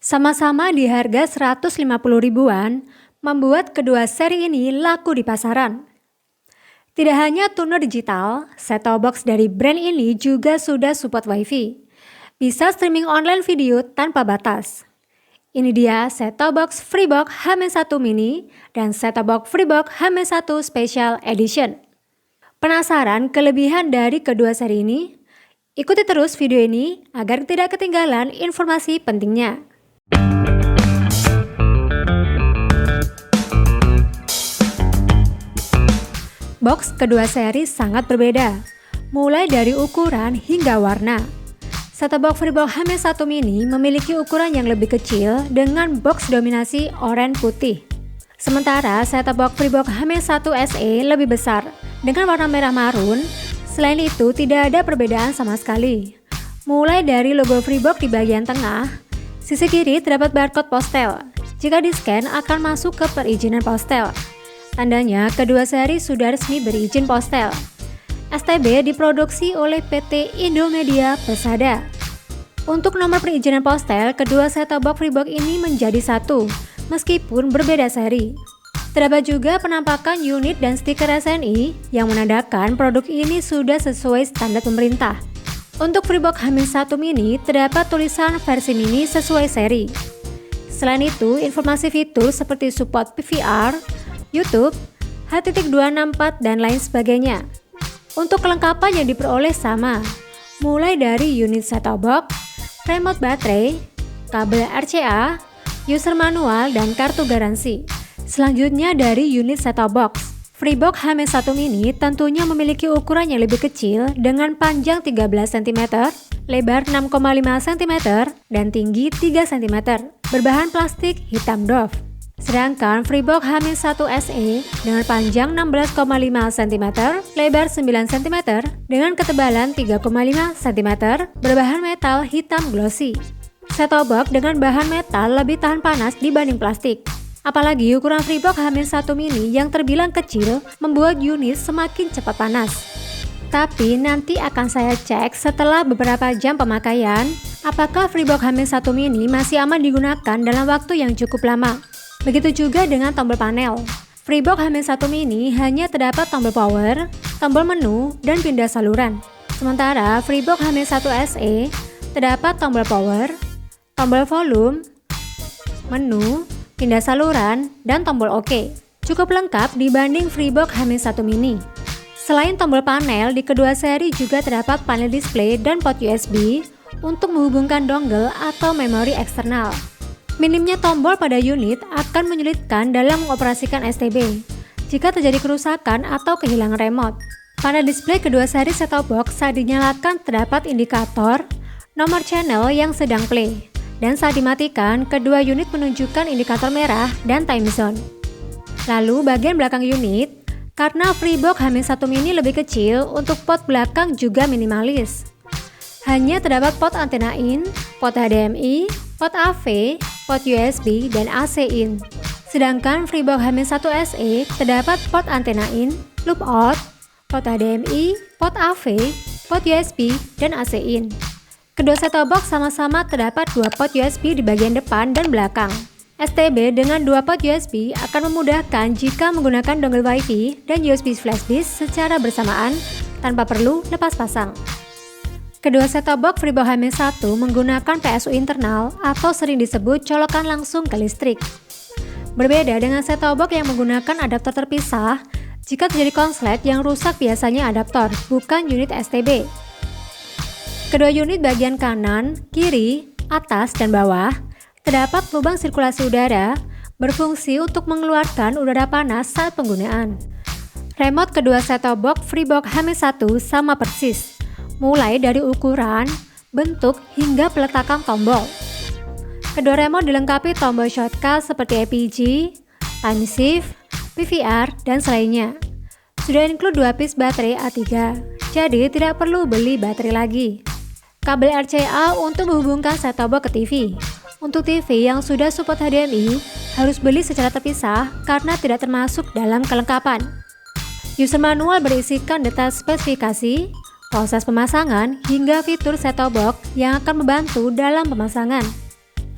Sama-sama di harga 150 ribuan, membuat kedua seri ini laku di pasaran. Tidak hanya tuner digital, set-top box dari brand ini juga sudah support WiFi. Bisa streaming online video tanpa batas. Ini dia set-top box Freebox H-1 Mini dan set-top box Freebox H-1 Special Edition. Penasaran kelebihan dari kedua seri ini? Ikuti terus video ini agar tidak ketinggalan informasi pentingnya. Box kedua seri sangat berbeda, mulai dari ukuran hingga warna. Set-top box Freebox H-1 Mini memiliki ukuran yang lebih kecil dengan box dominasi oranye putih. Sementara set-top box Freebox H-1 SE lebih besar dengan warna merah marun. Selain itu, tidak ada perbedaan sama sekali. Mulai dari logo Freebox di bagian tengah, sisi kiri terdapat barcode postel. Jika di-scan akan masuk ke perizinan postel. Tandanya kedua seri sudah resmi berizin postel. STB diproduksi oleh PT Indomedia Persada. Untuk nomor perizinan postel, kedua set-top box Freebox ini menjadi satu, meskipun berbeda seri. Terdapat juga penampakan unit dan stiker SNI yang menandakan produk ini sudah sesuai standar pemerintah. Untuk Freebox H-1 Mini terdapat tulisan versi mini sesuai seri. Selain itu, informasi fitur seperti support PVR, YouTube, H.264 dan lain sebagainya. Untuk kelengkapan yang diperoleh sama, mulai dari unit set-top box, remote baterai, kabel RCA, user manual dan kartu garansi. Selanjutnya dari unit set-top box, Freebox H-1 Mini tentunya memiliki ukuran yang lebih kecil dengan panjang 13 cm, lebar 6,5 cm, dan tinggi 3 cm, berbahan plastik hitam doff. Sedangkan Freebox H-1 SE dengan panjang 16,5 cm, lebar 9 cm, dengan ketebalan 3,5 cm, berbahan metal hitam glossy. Set-top box dengan bahan metal lebih tahan panas dibanding plastik. Apalagi ukuran Freebox H-1 Mini yang terbilang kecil membuat unit semakin cepat panas. Tapi nanti akan saya cek setelah beberapa jam pemakaian, apakah Freebox H-1 Mini masih aman digunakan dalam waktu yang cukup lama. Begitu juga dengan tombol panel. Freebox H-1 Mini hanya terdapat tombol power, tombol menu, dan pindah saluran. Sementara Freebox H-1 SE terdapat tombol power, tombol volume, menu, pindah saluran, dan tombol OK. Cukup lengkap dibanding Freebox H-1 Mini. Selain tombol panel, di kedua seri juga terdapat panel display dan port USB untuk menghubungkan dongle atau memori eksternal. Minimnya tombol pada unit akan menyulitkan dalam mengoperasikan STB jika terjadi kerusakan atau kehilangan remote. Pada display kedua seri set-top box saat dinyalakan terdapat indikator nomor channel yang sedang play, dan saat dimatikan kedua unit menunjukkan indikator merah dan time zone. Lalu bagian belakang unit, karena Freebox H-1 Mini lebih kecil, untuk port belakang juga minimalis. Hanya terdapat port antena in, port HDMI, port AV, port USB, dan AC in. Sedangkan Freebox H-1 SE terdapat port antena in, loop out, port HDMI, port AV, port USB, dan AC in. Kedua set-top box sama-sama terdapat dua port USB di bagian depan dan belakang. STB dengan dua port USB akan memudahkan jika menggunakan dongle WiFi dan USB flash disk secara bersamaan tanpa perlu lepas pasang. Kedua set-top box Freebox H-1 menggunakan PSU internal atau sering disebut colokan langsung ke listrik. Berbeda dengan set-top box yang menggunakan adaptor terpisah, jika terjadi konslet yang rusak biasanya adaptor, bukan unit STB. Kedua unit bagian kanan, kiri, atas, dan bawah terdapat lubang sirkulasi udara berfungsi untuk mengeluarkan udara panas saat penggunaan. Remote kedua set-top box Freebox H-1 sama persis, mulai dari ukuran, bentuk, hingga peletakan tombol. Kedua remote dilengkapi tombol shortcut seperti APG, time shift, PVR, dan selainnya. Sudah include 2 piece baterai A3, jadi tidak perlu beli baterai lagi. Kabel RCA untuk menghubungkan set-top box ke TV. Untuk TV yang sudah support HDMI harus beli secara terpisah karena tidak termasuk dalam kelengkapan. User manual berisikan detail spesifikasi, proses pemasangan, hingga fitur set-top box yang akan membantu dalam pemasangan.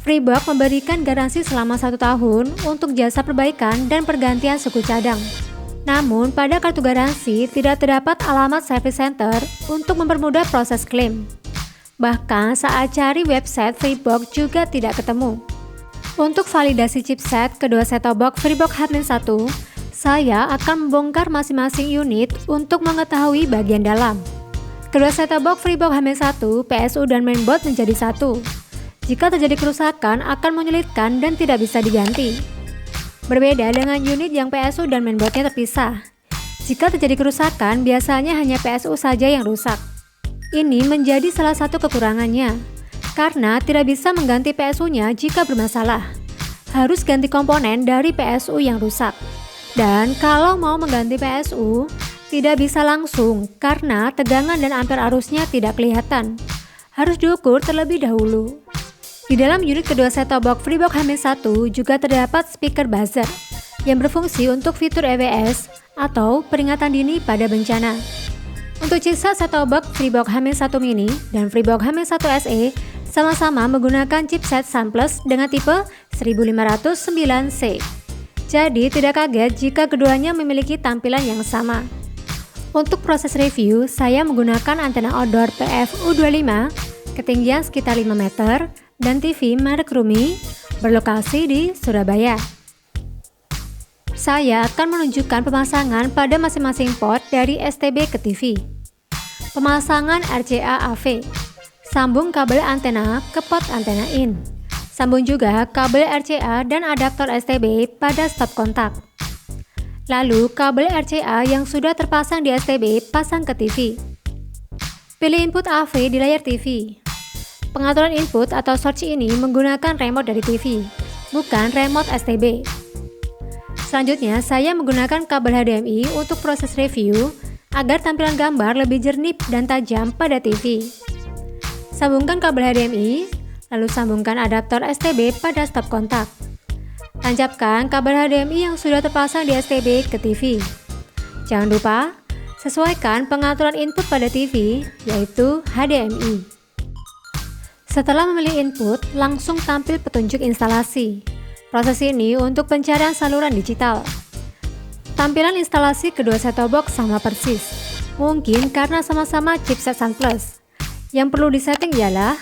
Freebox memberikan garansi selama 1 tahun untuk jasa perbaikan dan pergantian suku cadang. Namun, pada kartu garansi tidak terdapat alamat service center untuk mempermudah proses klaim. Bahkan saat cari website Freebox juga tidak ketemu. Untuk validasi chipset kedua set-top box Freebox H-1, saya akan membongkar masing-masing unit untuk mengetahui bagian dalam. Kedua set-top box Freebox H-1, PSU dan mainboard menjadi satu. Jika terjadi kerusakan akan menyulitkan dan tidak bisa diganti. Berbeda dengan unit yang PSU dan mainboardnya terpisah. Jika terjadi kerusakan, biasanya hanya PSU saja yang rusak. Ini menjadi salah satu kekurangannya, karena tidak bisa mengganti PSU-nya jika bermasalah. Harus ganti komponen dari PSU yang rusak. Dan kalau mau mengganti PSU, tidak bisa langsung karena tegangan dan ampere arusnya tidak kelihatan. Harus diukur terlebih dahulu. Di dalam unit kedua set-top box Freebox H-1 juga terdapat speaker buzzer yang berfungsi untuk fitur EWS atau peringatan dini pada bencana. Untuk chipset set-top box Freebox H-1 Mini dan Freebox H-1 SE sama-sama menggunakan chipset SunPlus dengan tipe 1509C. Jadi tidak kaget jika keduanya memiliki tampilan yang sama. Untuk proses review, saya menggunakan antena outdoor PF-U25 ketinggian sekitar 5 meter dan TV merek Rumi berlokasi di Surabaya. Saya akan menunjukkan pemasangan pada masing-masing port dari STB ke TV. Pemasangan RCA AV. Sambung kabel antena ke port antena in. Sambung juga kabel RCA dan adaptor STB pada stop kontak. Lalu kabel RCA yang sudah terpasang di STB pasang ke TV. Pilih input AV di layar TV. Pengaturan input atau source ini menggunakan remote dari TV, bukan remote STB. Selanjutnya, saya menggunakan kabel HDMI untuk proses review agar tampilan gambar lebih jernih dan tajam pada TV. Sambungkan kabel HDMI, lalu sambungkan adaptor STB pada stop kontak. Tancapkan kabel HDMI yang sudah terpasang di STB ke TV. Jangan lupa, sesuaikan pengaturan input pada TV, yaitu HDMI. Setelah memilih input, langsung tampil petunjuk instalasi. Proses ini untuk pencarian saluran digital. Tampilan instalasi kedua set-top box sama persis. Mungkin karena sama-sama chipset SunPlus. Yang perlu disetting ialah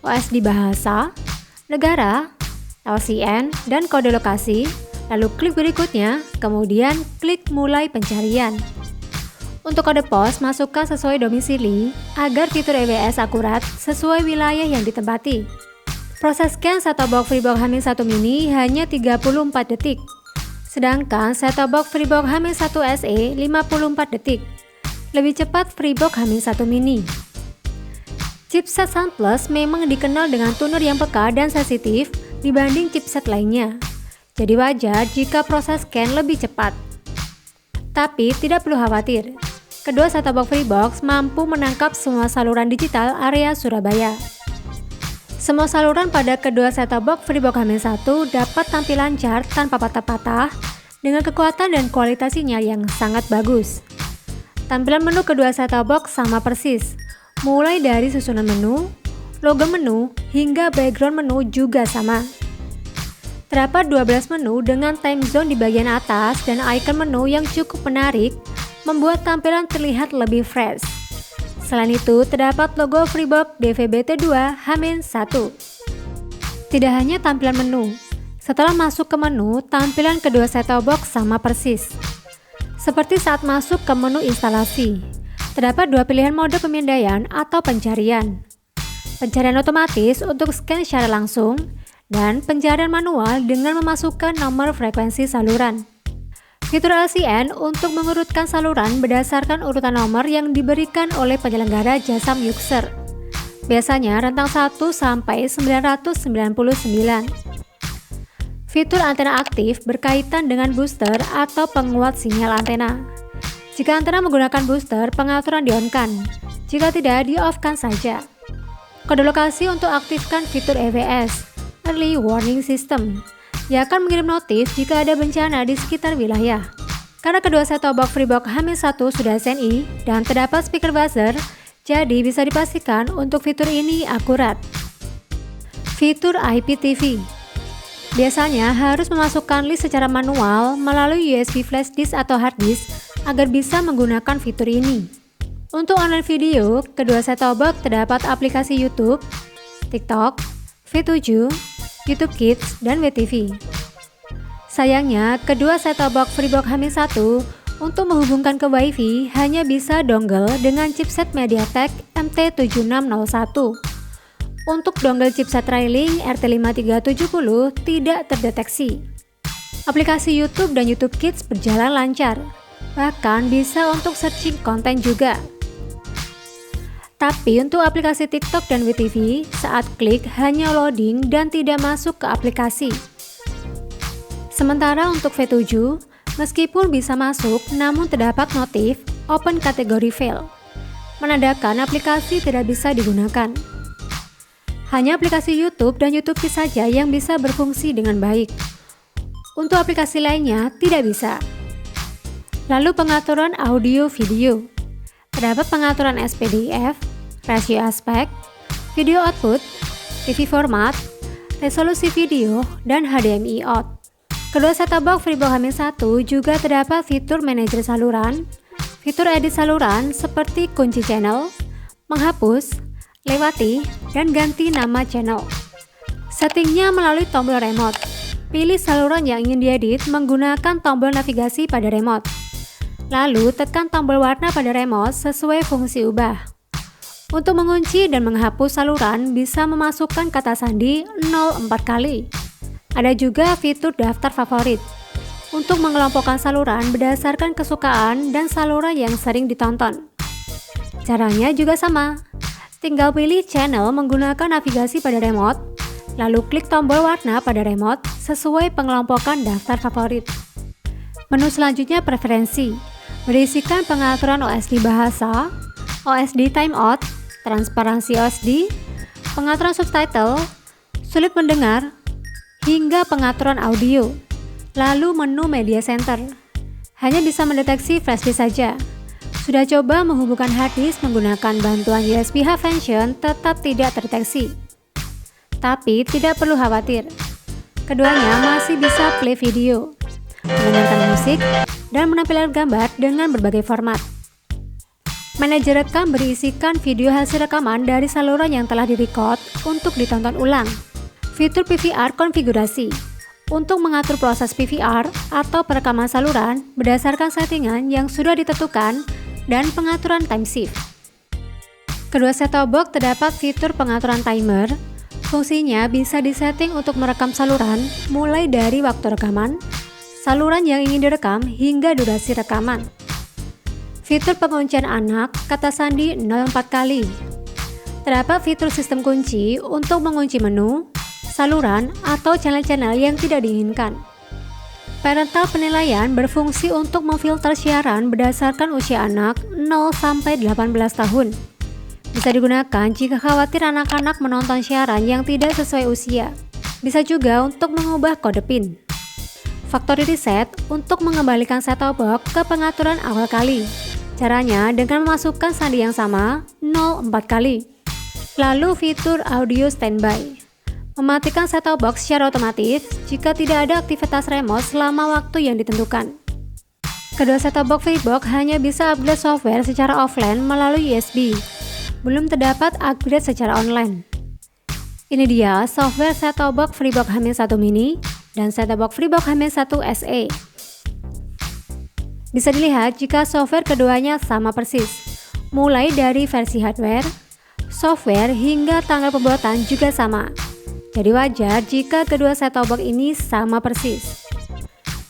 OS di bahasa, negara, LCN, dan kode lokasi. Lalu klik berikutnya, kemudian klik mulai pencarian. Untuk kode pos, masukkan sesuai domisili agar fitur EWS akurat sesuai wilayah yang ditempati. Proses scan set-top box Freebox H-1 Mini hanya 34 detik, sedangkan set-top box Freebox H-1 SE 54 detik. Lebih cepat Freebox H-1 Mini. Chipset SunPlus memang dikenal dengan tuner yang peka dan sensitif dibanding chipset lainnya. Jadi wajar jika proses scan lebih cepat. Tapi tidak perlu khawatir. Kedua set-top box Freebox mampu menangkap semua saluran digital area Surabaya. Semua saluran pada kedua set-top box Freebox H-1 dapat tampil lancar tanpa patah-patah dengan kekuatan dan kualitas sinyal yang sangat bagus. Tampilan menu kedua set-top box sama persis, mulai dari susunan menu, logo menu, hingga background menu juga sama. Terdapat 12 menu dengan time zone di bagian atas dan icon menu yang cukup menarik, membuat tampilan terlihat lebih fresh. Selain itu, terdapat logo Freebox DVB-T2 H-1. Tidak hanya tampilan menu, setelah masuk ke menu, tampilan kedua set-top box sama persis. Seperti saat masuk ke menu instalasi, terdapat dua pilihan mode pemindaian atau pencarian. Pencarian otomatis untuk scan secara langsung, dan pencarian manual dengan memasukkan nomor frekuensi saluran. Fitur LCN untuk mengurutkan saluran berdasarkan urutan nomor yang diberikan oleh penyelenggara jasa user. Biasanya rentang 1 sampai 999. Fitur antena aktif berkaitan dengan booster atau penguat sinyal antena. Jika antena menggunakan booster, pengaturan di-on-kan. Jika tidak, di-off-kan saja. Kode lokasi untuk aktifkan fitur EWS, Early Warning System, yang akan mengirim notif jika ada bencana di sekitar wilayah. Karena kedua set-top box Freebox H-1 sudah SNI dan terdapat speaker buzzer, jadi bisa dipastikan untuk fitur ini akurat. Fitur IPTV. Biasanya harus memasukkan list secara manual melalui USB flash disk atau hard disk agar bisa menggunakan fitur ini. Untuk online video, kedua set-top box terdapat aplikasi YouTube, TikTok, V7, YouTube Kids, dan WeTV. Sayangnya, kedua set-top box Freebox H-1 untuk menghubungkan ke WiFi hanya bisa dongle dengan chipset MediaTek MT7601. Untuk dongle chipset trailing RT5370 tidak terdeteksi. Aplikasi YouTube dan YouTube Kids berjalan lancar, bahkan bisa untuk searching konten juga. Tapi untuk aplikasi TikTok dan WeTV, saat klik hanya loading dan tidak masuk ke aplikasi. Sementara untuk V7, meskipun bisa masuk namun terdapat notif open kategori fail, menandakan aplikasi tidak bisa digunakan. Hanya aplikasi YouTube dan YouTube Kids saja yang bisa berfungsi dengan baik. Untuk aplikasi lainnya tidak bisa. Lalu pengaturan audio video. Terdapat pengaturan SPDIF, rasio aspek, video output, TV format, resolusi video, dan HDMI out. Kedua set-top box Freebox H-1 juga terdapat fitur manajer saluran, fitur edit saluran seperti kunci channel, menghapus, lewati, dan ganti nama channel. Settingnya melalui tombol remote. Pilih saluran yang ingin diedit menggunakan tombol navigasi pada remote. Lalu tekan tombol warna pada remote sesuai fungsi ubah. Untuk mengunci dan menghapus saluran bisa memasukkan kata sandi 04 kali. Ada juga fitur daftar favorit untuk mengelompokkan saluran berdasarkan kesukaan dan saluran yang sering ditonton. Caranya juga sama. Tinggal pilih channel menggunakan navigasi pada remote, lalu klik tombol warna pada remote sesuai pengelompokan daftar favorit. Menu selanjutnya preferensi, berisikan pengaturan OSD bahasa, OSD timeout, transparansi OSD, pengaturan subtitle, sulit mendengar, hingga pengaturan audio. Lalu menu media center, hanya bisa mendeteksi flash disk saja. Sudah coba menghubungkan hard disk menggunakan bantuan USB H-Function tetap tidak terdeteksi. Tapi tidak perlu khawatir, keduanya masih bisa play video, mendengarkan musik, dan menampilkan gambar dengan berbagai format. Manajer rekam berisikan video hasil rekaman dari saluran yang telah direcord untuk ditonton ulang. Fitur PVR konfigurasi untuk mengatur proses PVR atau perekaman saluran berdasarkan settingan yang sudah ditentukan dan pengaturan time shift. Kedua set-top box terdapat fitur pengaturan timer. Fungsinya bisa disetting untuk merekam saluran mulai dari waktu rekaman, saluran yang ingin direkam hingga durasi rekaman. Fitur penguncian anak kata sandi 04 kali. Terdapat fitur sistem kunci untuk mengunci menu, saluran, atau channel-channel yang tidak diinginkan. Parental penilaian berfungsi untuk memfilter siaran berdasarkan usia anak 0-18 tahun. Bisa digunakan jika khawatir anak-anak menonton siaran yang tidak sesuai usia. Bisa juga untuk mengubah kode PIN. Factory reset untuk mengembalikan set-top box ke pengaturan awal kali. Caranya dengan memasukkan sandi yang sama 04 kali. Lalu fitur audio standby, mematikan set-top box secara otomatis jika tidak ada aktivitas remote selama waktu yang ditentukan. Kedua set-top box Freebox hanya bisa upgrade software secara offline melalui USB. Belum terdapat upgrade secara online. Ini dia software set-top box Freebox H-1 Mini dan set-top box Freebox H-1 SE. Bisa dilihat jika software keduanya sama persis, mulai dari versi hardware, software hingga tanggal pembuatan juga sama. Jadi wajar jika kedua set-top box ini sama persis.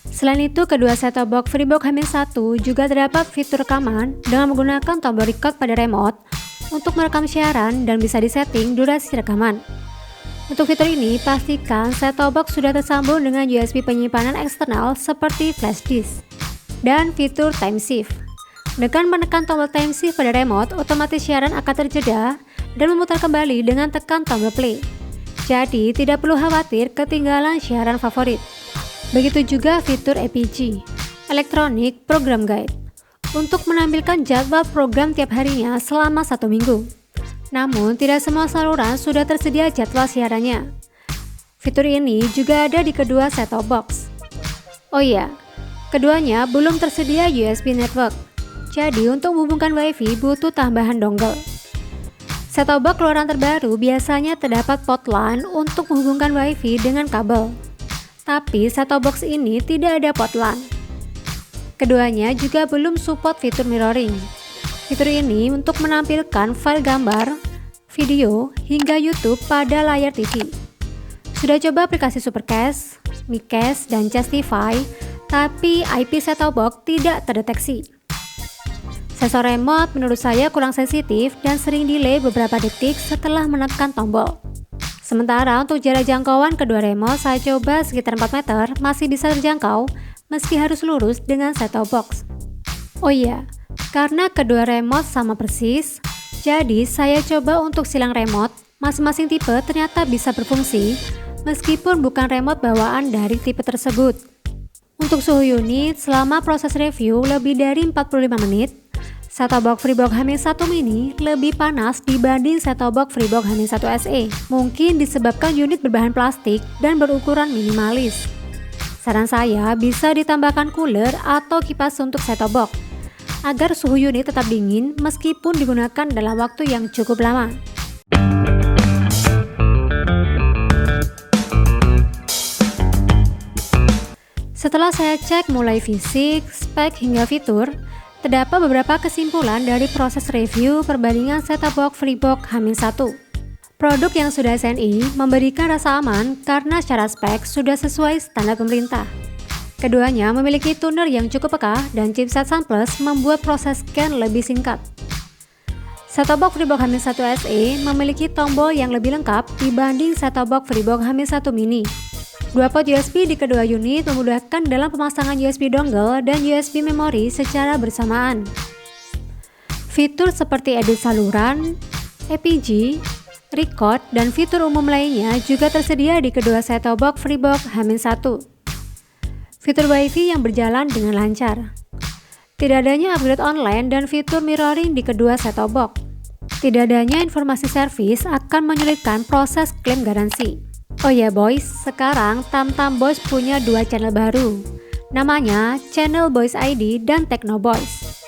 Selain itu, kedua set-top box Freebox H-1 juga terdapat fitur rekaman dengan menggunakan tombol record pada remote untuk merekam siaran dan bisa disetting durasi rekaman. Untuk fitur ini, pastikan set-top box sudah tersambung dengan USB penyimpanan eksternal seperti flash disk. Dan fitur time shift. Dengan menekan tombol time shift pada remote, otomatis siaran akan terjeda dan memutar kembali dengan tekan tombol play. Jadi, tidak perlu khawatir ketinggalan siaran favorit. Begitu juga fitur EPG, Electronic Program Guide, untuk menampilkan jadwal program tiap harinya selama 1 minggu. Namun, tidak semua saluran sudah tersedia jadwal siarannya. Fitur ini juga ada di kedua set-top box. Oh iya, keduanya belum tersedia USB network. Jadi, untuk menghubungkan WiFi butuh tambahan dongle. Set-top box keluaran terbaru biasanya terdapat port LAN untuk menghubungkan WiFi dengan kabel. Tapi set-top box ini tidak ada port LAN. Keduanya juga belum support fitur mirroring. Fitur ini untuk menampilkan file gambar, video, hingga YouTube pada layar TV. Sudah coba aplikasi Supercast, Micast, dan Justify, tapi IP set-top box tidak terdeteksi. Sensor remote menurut saya kurang sensitif dan sering delay beberapa detik setelah menekan tombol. Sementara untuk jarak jangkauan kedua remote saya coba sekitar 4 meter masih bisa terjangkau meski harus lurus dengan set-top box. Oh iya, karena kedua remote sama persis, jadi saya coba untuk silang remote, masing-masing tipe ternyata bisa berfungsi meskipun bukan remote bawaan dari tipe tersebut. Untuk suhu unit, selama proses review lebih dari 45 menit, set-top box Freebox H-1 Mini lebih panas dibanding set-top box Freebox H-1 SE. Mungkin disebabkan unit berbahan plastik dan berukuran minimalis. Saran saya bisa ditambahkan cooler atau kipas untuk set-top box, agar suhu unit tetap dingin meskipun digunakan dalam waktu yang cukup lama. Setelah saya cek mulai fisik, spek hingga fitur, terdapat beberapa kesimpulan dari proses review perbandingan set-top box Freebox H-1. Produk yang sudah SNI memberikan rasa aman karena secara spek sudah sesuai standar pemerintah. Keduanya memiliki tuner yang cukup peka dan chipset SunPlus membuat proses scan lebih singkat. Set-top box Freebox H-1 SE memiliki tombol yang lebih lengkap dibanding set-top box Freebox H-1 Mini. Dua port USB di kedua unit memudahkan dalam pemasangan USB dongle dan USB memori secara bersamaan. Fitur seperti edit saluran, EPG, record, dan fitur umum lainnya juga tersedia di kedua set-top box Freebox H-1. Fitur WiFi yang berjalan dengan lancar. Tidak adanya upgrade online dan fitur mirroring di kedua set-top box. Tidak adanya informasi servis akan menyulitkan proses klaim garansi. Oh ya boys, sekarang Tamtam Boys punya dua channel baru. Namanya Channel Boys ID dan Techno Boys.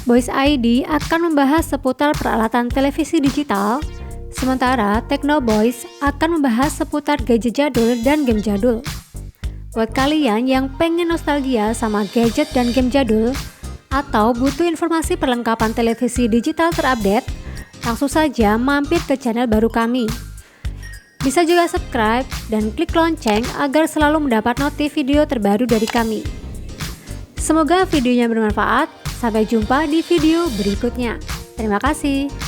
Boys ID akan membahas seputar peralatan televisi digital, sementara Techno Boys akan membahas seputar gadget jadul dan game jadul. Buat kalian yang pengen nostalgia sama gadget dan game jadul, atau butuh informasi perlengkapan televisi digital terupdate, langsung saja mampir ke channel baru kami. Bisa juga subscribe dan klik lonceng agar selalu mendapat notif video terbaru dari kami. Semoga videonya bermanfaat. Sampai jumpa di video berikutnya. Terima kasih.